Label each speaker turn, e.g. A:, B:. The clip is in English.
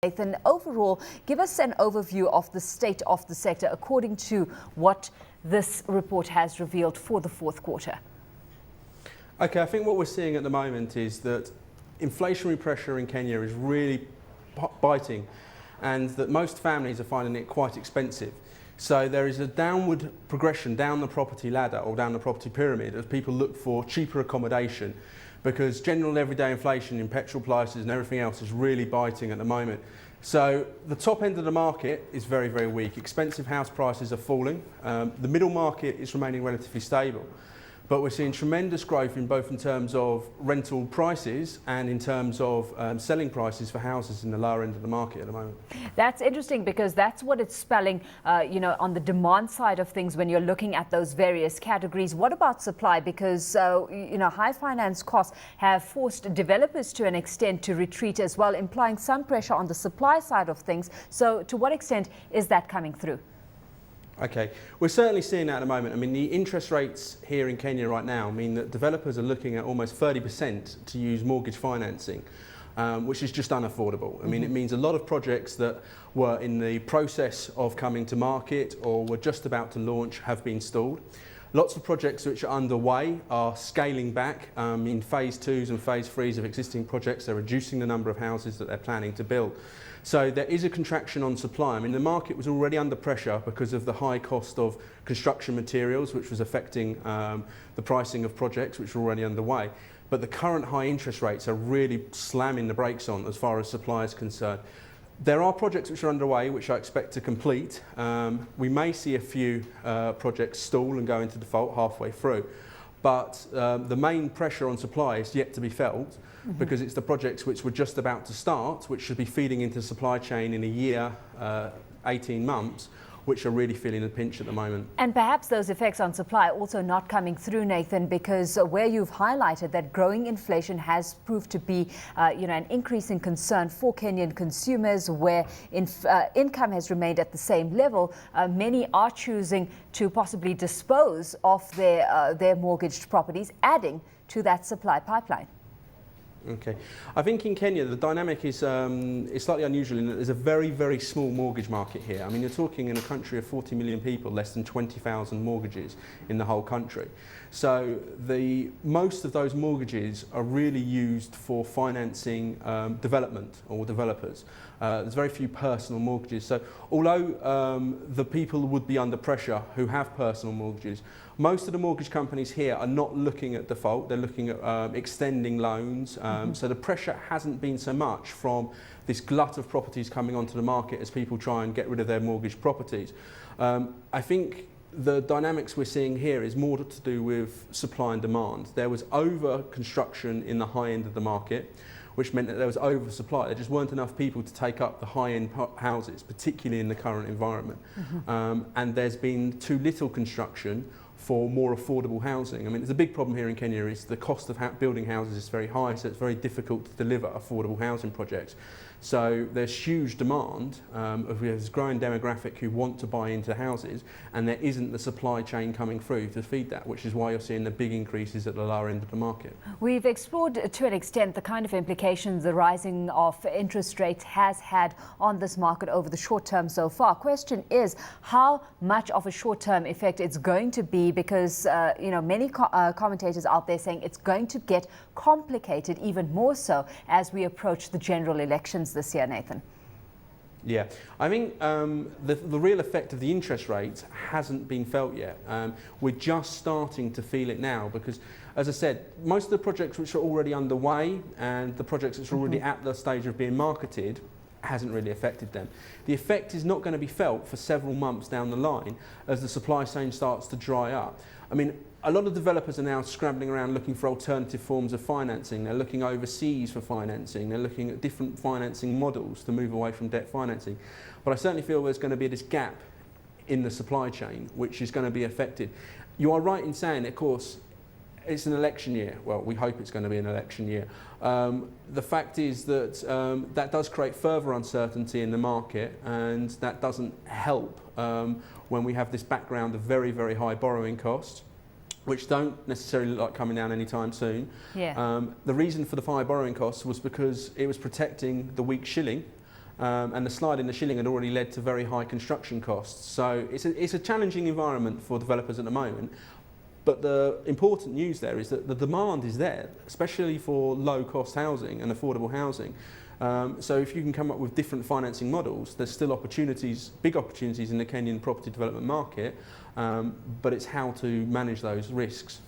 A: Nathan, overall, give us an overview of the state of the sector according to what this report has revealed for the fourth quarter.
B: Okay, I think what we're seeing at the moment is that inflationary pressure in Kenya is really biting, and that most families are finding it quite expensive. So there is a downward progression down the property ladder or down the property pyramid as people look for cheaper accommodation, because general everyday inflation in petrol prices and everything else is really biting at the moment. So the top end of the market is very, very weak. Expensive house prices are falling. The middle market is remaining relatively stable. But we're seeing tremendous growth in both in terms of rental prices and in terms of selling prices for houses in the lower end of the market at the moment.
A: That's interesting, because that's what it's spelling, on the demand side of things when you're looking at those various categories. What about supply? Because, high finance costs have forced developers to an extent to retreat as well, implying some pressure on the supply side of things. So to what extent is that coming through?
B: Okay, we're certainly seeing that at the moment. I mean, the interest rates here in Kenya right now mean that developers are looking at almost 30% to use mortgage financing, which is just unaffordable. I mean, it means a lot of projects that were in the process of coming to market or were just about to launch have been stalled. Lots of projects which are underway are scaling back in phase 2s and phase 3s of existing projects. They're reducing the number of houses that they're planning to build. So there is a contraction on supply. I mean, the market was already under pressure because of the high cost of construction materials, which was affecting the pricing of projects which were already underway. But the current high interest rates are really slamming the brakes on as far as supply is concerned. There are projects which are underway which I expect to complete. We may see a few projects stall and go into default halfway through. But the main pressure on supply is yet to be felt, because it's the projects which were just about to start, which should be feeding into the supply chain in a year, 18 months, which are really feeling the pinch at the moment.
A: And perhaps those effects on supply also not coming through, Nathan, because where you've highlighted that growing inflation has proved to be, an increasing concern for Kenyan consumers, where income has remained at the same level, many are choosing to possibly dispose of their mortgaged properties, adding to that supply pipeline.
B: Okay. I think in Kenya the dynamic is slightly unusual in that there's a very, very small mortgage market here. I mean, you're talking in a country of 40 million people, less than 20,000 mortgages in the whole country. So most of those mortgages are really used for financing development or developers. There's very few personal mortgages. So although the people would be under pressure who have personal mortgages, most of the mortgage companies here are not looking at default. They're looking at extending loans. So the pressure hasn't been so much from this glut of properties coming onto the market as people try and get rid of their mortgage properties. I think the dynamics we're seeing here is more to do with supply and demand. There was over construction in the high end of the market, which meant that there was oversupply. There just weren't enough people to take up the high-end houses, particularly in the current environment. And there's been too little construction for more affordable housing. I mean, there's a big problem here in Kenya is the cost of building houses is very high, so it's very difficult to deliver affordable housing projects. So there's huge demand of this growing demographic who want to buy into houses, and there isn't the supply chain coming through to feed that, which is why you're seeing the big increases at the lower end of the market. We've
A: explored to an extent the kind of implications the rising of interest rates has had on this market over the short term so far. Question is how much of a short-term effect it's going to be, because many commentators out there saying it's going to get complicated even more so as we approach the general elections this year, Nathan.
B: Yeah, I think the real effect of the interest rates hasn't been felt yet. We're just starting to feel it now because, as I said, most of the projects which are already underway and the projects which are already at the stage of being marketed hasn't really affected them. The effect is not going to be felt for several months down the line as the supply chain starts to dry up. I mean, a lot of developers are now scrambling around looking for alternative forms of financing. They're looking overseas for financing. They're looking at different financing models to move away from debt financing. But I certainly feel there's going to be this gap in the supply chain which is going to be affected. You are right in saying, of course, it's an election year. Well, we hope it's going to be an election year. The fact is that that does create further uncertainty in the market, and that doesn't help when we have this background of very, very high borrowing costs, which don't necessarily look like coming down anytime soon.
A: Yeah.
B: The reason for the high borrowing costs was because it was protecting the weak shilling and the slide in the shilling had already led to very high construction costs. So it's a challenging environment for developers at the moment. But the important news there is that the demand is there, especially for low-cost housing and affordable housing. So if you can come up with different financing models, there's still opportunities, big opportunities in the Kenyan property development market, but it's how to manage those risks.